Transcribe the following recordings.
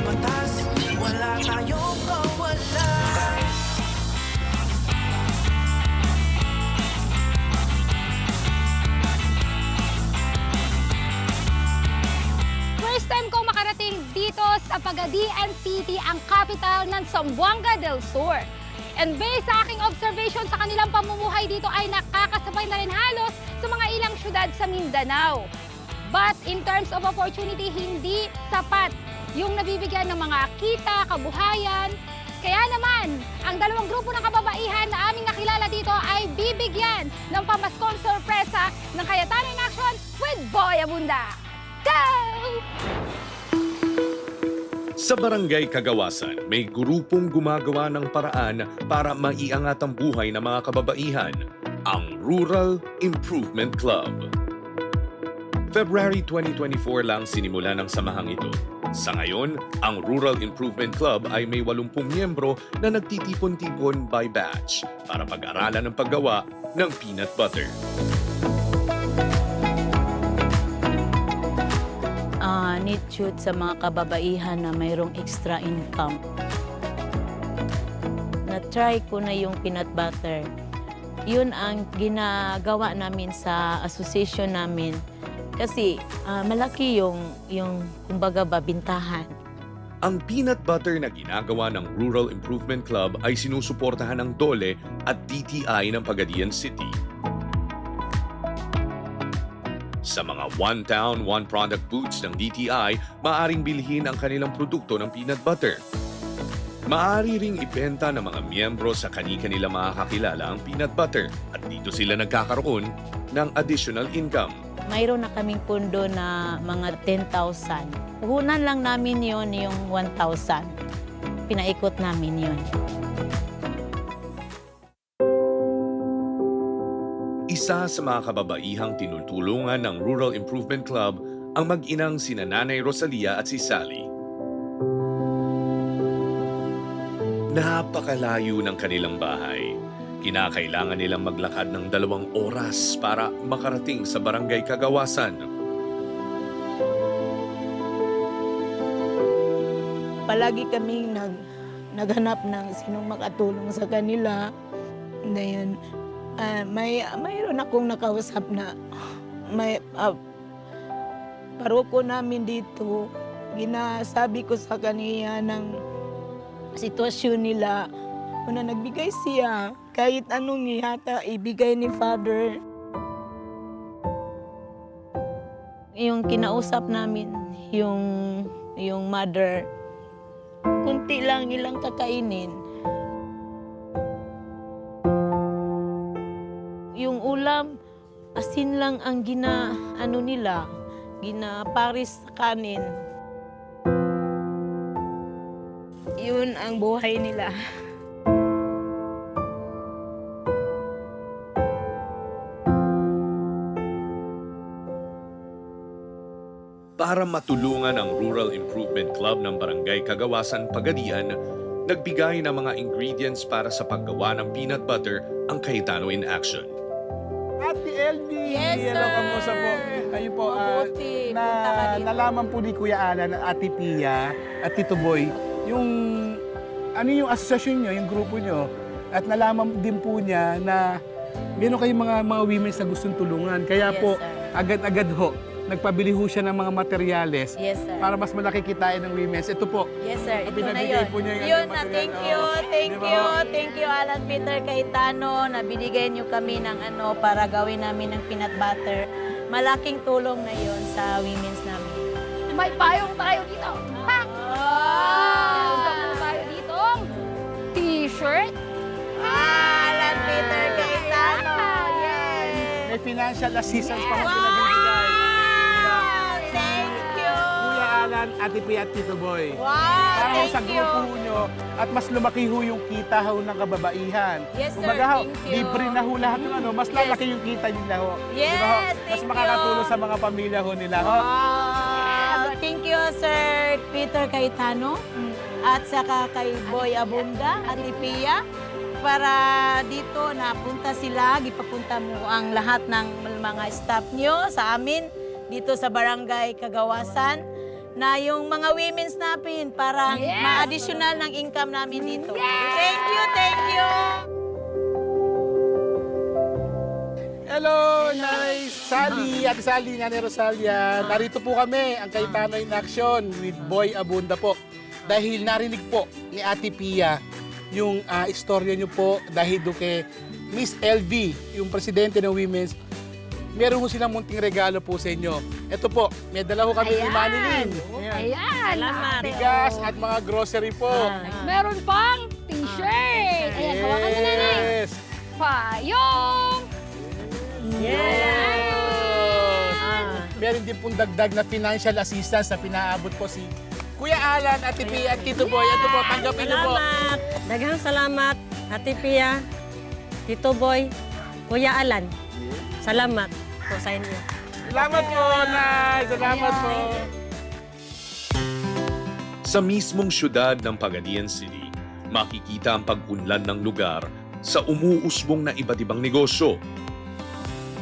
batas, wala tayong kawalan. First time kong makarating dito sa Pagadian City, ang capital ng Zamboanga del Sur. And based sa aking observation sa kanilang pamumuhay dito ay nakakasabay na rin halos sa mga ilang syudad sa Mindanao. But in terms of opportunity, hindi sapat yung nabibigyan ng mga kita, kabuhayan. Kaya naman, ang dalawang grupo ng kababaihan na aming nakilala dito ay bibigyan ng pamaskong sorpresa ng Cayetano in Action with Boy Abunda. Go! Sa Barangay Kagawasan, may grupong gumagawa ng paraan para maiangat ang buhay ng mga kababaihan, ang Rural Improvement Club. February 2024 lang sinimula ng samahang ito. Sa ngayon, ang Rural Improvement Club ay may 80 miyembro na nagtitipon-tipon by batch para pag-aralan ng paggawa ng peanut butter. Need shoot sa mga kababaihan na mayroong extra income. Na-try ko na yung peanut butter. Yun ang ginagawa namin sa association namin. Kasi malaki yung kumbaga bintahan. Ang peanut butter na ginagawa ng Rural Improvement Club ay sinusuportahan ng DOLE at DTI ng Pagadian City. Sa mga One Town, One Product booths ng DTI, maaaring bilhin ang kanilang produkto ng peanut butter. Maaari ring ibenta ng mga miyembro sa kani-kanila makakakilala ang peanut butter at dito sila nagkakaroon ng additional income. Mayroon na kaming pundo na mga 10,000. Puhunan lang namin yon yung 1,000. Pinaikot namin yon. Isa sa mga kababaihang tinutulungan ng Rural Improvement Club ang mag-inang sina Nanay Rosalia at si Sally. Napakalayo ng kanilang bahay. Kinakailangan nilang maglakad ng 2 oras para makarating sa Barangay Kagawasan. Palagi kaming naghanap ng sinong makatulong sa kanila. Ngayon, mayroon akong nakausap na may paroko namin dito. Ginasabi ko sa kaniya ng sitwasyon nila. Una nagbigay siya, kahit anong ihata ibigay ni Father. Yung kinausap namin, yung mother, kunti lang ilang kakainin. Yung ulam, asin lang ang ginaparis sa kanin. Yun ang buhay nila. Para matulungan ang Rural Improvement Club ng Barangay Kagawasan, Pagadian, nagbigay ng mga ingredients para sa paggawa ng peanut butter ang Cayetano in Action. Ate LB! Yes, sir! Hello, kamusta po? Ayun po, Mabuti. Punta ka dito. nalaman po ni Kuya Alan, Ate Pia, at Tito Boy, yung asosasyon nyo, yung grupo nyo, at nalaman din po niya na meron kayong mga women na gustong tulungan. Kaya Yes, po, sir. agad-agad ho, nagpabili ho siya ng mga materyales Yes, sir. para mas malaki kitain ng women's. Ito po, Yes, sir. Ito na Pinabigay yun. po niya yung Yun ano, na, material. thank you, thank Di ba? you, thank you, Alan Peter Cayetano, na binigay niyo kami ng para gawin namin ng peanut butter. Malaking tulong na yun sa women's namin. May payong tayo dito. Ha? Meron pa po tayo dito. T-shirt. Alan Peter Cayetano, yes! may financial assistance pa ho Wow! pinabibigay. Thank you! Kuya Alan, Ate Pia at Tito Boy. Wow, Para ho sa thank you! grupo nyo at mas lumaki ho yung kita ho ng kababaihan. Yes, sir. Kumbaga ho, Thank you. libre na ho lahat ng mas Yes. lalaki yung kita nila ho. Yes, Di ba ho? Mas thank you. makakatulong sa mga pamilya ho nila ho. Wow! Thank you, Sir Peter Cayetano. At saka kay Boy Abunda at Pia. Para dito napunta sila, gipapunta mo ang lahat ng mga staff nyo sa amin dito sa Barangay Kagawasan. na yung mga women's natin para Yes! ma-additional ng income namin dito. Thank you, thank you. Hello, Nay Sally, Ate Sally, Nanay Rosalia. Narito po kami, ang Cayetano in Action with Boy Abunda po. Dahil narinig po ni Ate Pia yung istorya niyo po dahil doon kay Miss LV, yung presidente ng Women's. Meron ho silang munting regalo po sa inyo. Ito po, may dala ho kami ni Manilin. Ayan. Salamat. Bigas at mga grocery po. Meron pang t-shirt. Ayan, hawakan mo na, Nay. Yes. Payong. Meron din pong dagdag na financial assistance na pinaabot po si Kuya Alan, Ate Pia at Tito Boy. Ito po, tanggapin niyo po. Salamat. Daghang salamat, Ate Pia, Tito Boy, Kuya Alan. Salamat po sa inyo. Salamat po, Nay. Salamat po. Sa mismong syudad ng Pagadian City, makikita ang pag-unlad ng lugar sa umuusbong na iba't ibang negosyo.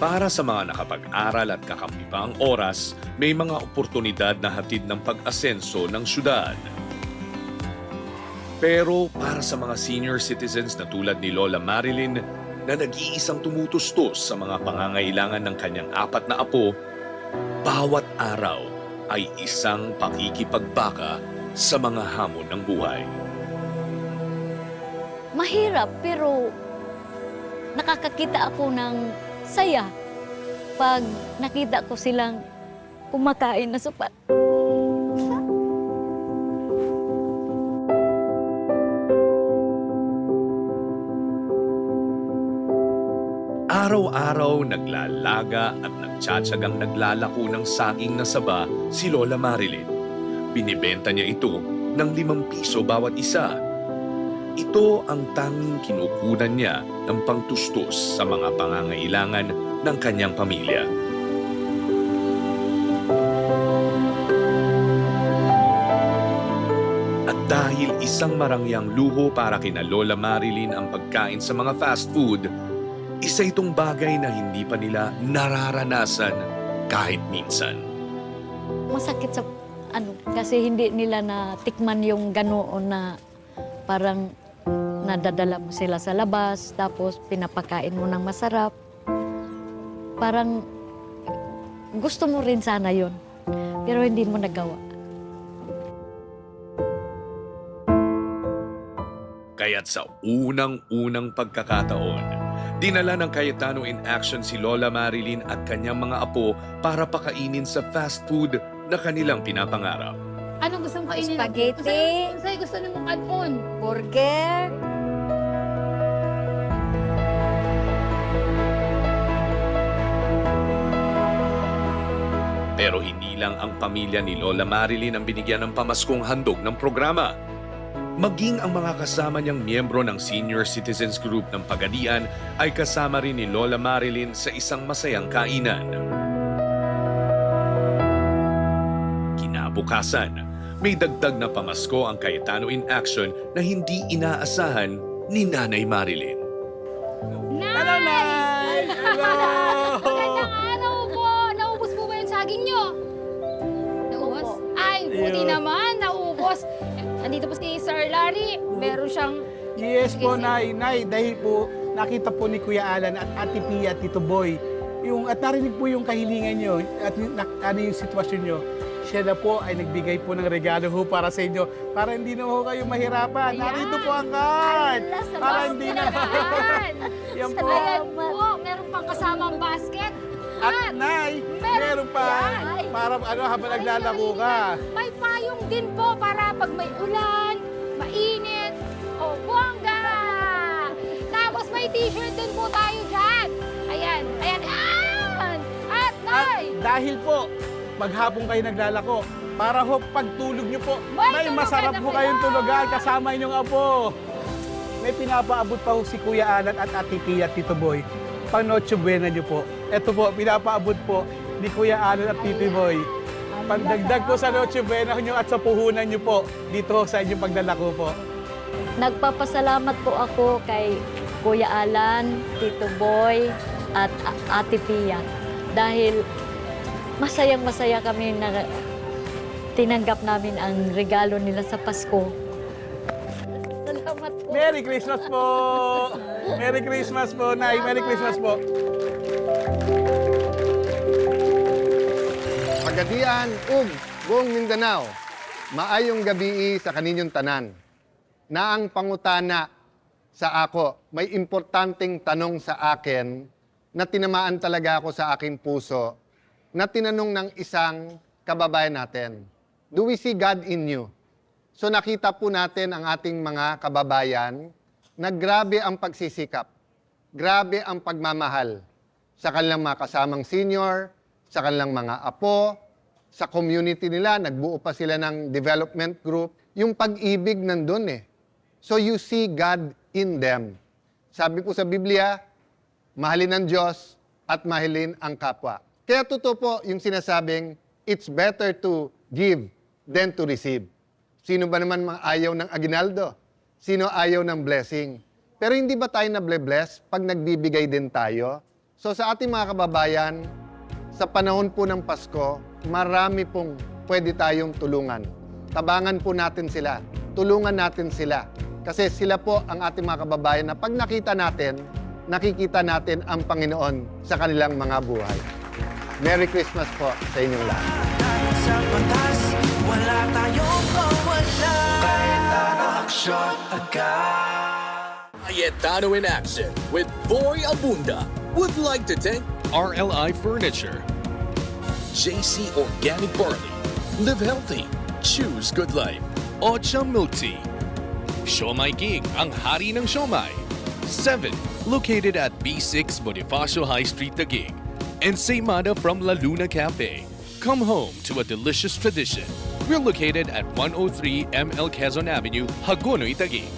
Para sa mga nakapag-aral at kakampi pa ang oras, may mga oportunidad na hatid ng pag-asenso ng syudad. Pero para sa mga senior citizens na tulad ni Lola Marilyn, na nag-iisang tumutustos sa mga pangangailangan ng kanyang 4 na apo, bawat araw ay isang pakikipagbaka sa mga hamon ng buhay. Mahirap pero nakakakita ako ng saya pag nakita ko silang kumakain na sapat. Araw-araw naglalaga at nagtsatsagang naglalako ng saging na saba si Lola Marilyn. Binibenta niya ito ng 5 piso bawat isa. Ito ang tanging kinukunan niya ng pangtustos sa mga pangangailangan ng kanyang pamilya. At dahil isang marangyang luho para kina Lola Marilyn ang pagkain sa mga fast food, isa itong bagay na hindi pa nila nararanasan kahit minsan. Masakit sa kasi hindi nila natikman yung ganoon na parang nadadala mo sila sa labas tapos pinapakain mo ng masarap. Parang gusto mo rin sana yon pero hindi mo nagawa. Kaya't sa unang-unang pagkakataon, dinala ng Cayetano in Action si Lola Marilyn at kanyang mga apo para pakainin sa fast food na kanilang pinapangarap. Anong gusto mong kainin? Spaghetti. Sa'yo gusto mong kanon? Burger. Pero hindi lang ang pamilya ni Lola Marilyn ang binigyan ng pamaskong handog ng programa. Maging ang mga kasama niyang miyembro ng Senior Citizens Group ng Pagadian ay kasama rin ni Lola Marilyn sa isang masayang kainan. Kinabukasan, may dagdag na pamasko ang Cayetano in Action na hindi inaasahan ni Nanay Marilyn. Hello, Nay! Hello! Magandang araw po! Naubos po ba yung saging nyo? Naubos? Ay, buti Ayun. naman, naubos. Nandito po si Sir Larry. Meron siyang... Yes po, Nay. Nay, dahil po nakita po ni Kuya Alan at Ate Pia at Tito Boy, at narinig po yung kahilingan nyo at ano yung sitwasyon nyo. Siya na po ay nagbigay po ng regalo ho para sa inyo para hindi na ho kayo mahirapan. Ayan. Narito po ang card. Ala, sa Para basket hindi na. Ayan. Yan po. Ayan po, meron pang kasamang basket. At Nay, meron pa yan. para habang naglalako ka. May payong din po para pag may ulan, mainit, o buwangga. Tapos may t-shirt din po tayo dyan. Ayan, ayan, ayan. At Nay, Dahil po, maghapon kayo naglalako, para ho pagtulog nyo po, May may tulugan masarap na po kayo. kayong tulugan kasama inyong apo. May pinapaabot pa ho si Kuya Alan at Ate Pia at Tito Boy. Pang Noche Buena nyo po. Ito po, pinapaabot po ni Kuya Alan at Tito Boy. Pandagdag po sa Noche Buena nyo at sa puhunan nyo po dito sa inyong paglalako po. Nagpapasalamat po ako kay Kuya Alan, Tito Boy, at Ate Pia. Dahil masayang-masaya kami na tinanggap namin ang regalo nila sa Pasko. Salamat po. Merry Christmas po! Merry Christmas po, Nay. Merry Christmas po. Pagadian ug buong Mindanao, maayong gabi sa kaninyong tanan. Na ang pangutana sa ako, may importanteng tanong sa akin na tinamaan talaga ako sa aking puso, na tinanong ng isang kababayan natin, do we see God in you? So nakita po natin ang ating mga kababayan na grabe ang pagsisikap, grabe ang pagmamahal sa kanilang mga kasamang senior, sa kanilang mga apo, sa community nila, nagbuo pa sila ng development group. Yung pag-ibig nandun eh. So you see God in them. Sabi po sa Biblia, mahalin ang Diyos at mahalin ang kapwa. Kaya totoo po yung sinasabing, it's better to give than to receive. Sino ba naman ayaw ng aginaldo? Sino ayaw ng blessing? Pero hindi ba tayo na-bless pag nagbibigay din tayo? So sa ating mga kababayan, sa panahon po ng Pasko, marami pong pwede tayong tulungan. Tabangan po natin sila. Tulungan natin sila. Kasi sila po ang ating mga kababayan na pag nakita natin, nakikita natin ang Panginoon sa kanilang mga buhay. Merry Christmas po sa inyong lahat. Tayo sa batas, wala tayong kawala. Cayetano Action agad. Cayetano in action with Boy Abunda would like to thank RLI Furniture, JC Organic Barley, Live Healthy, Choose Good Life, Ocha Milk Tea, Siomai King, ang hari ng siomai. 7, located at B6 Bonifacio High Street, Taguig. And Seymada from La Luna Cafe. Come home to a delicious tradition. We're located at 103 ML Quezon Avenue, Hagonoy, Taguig.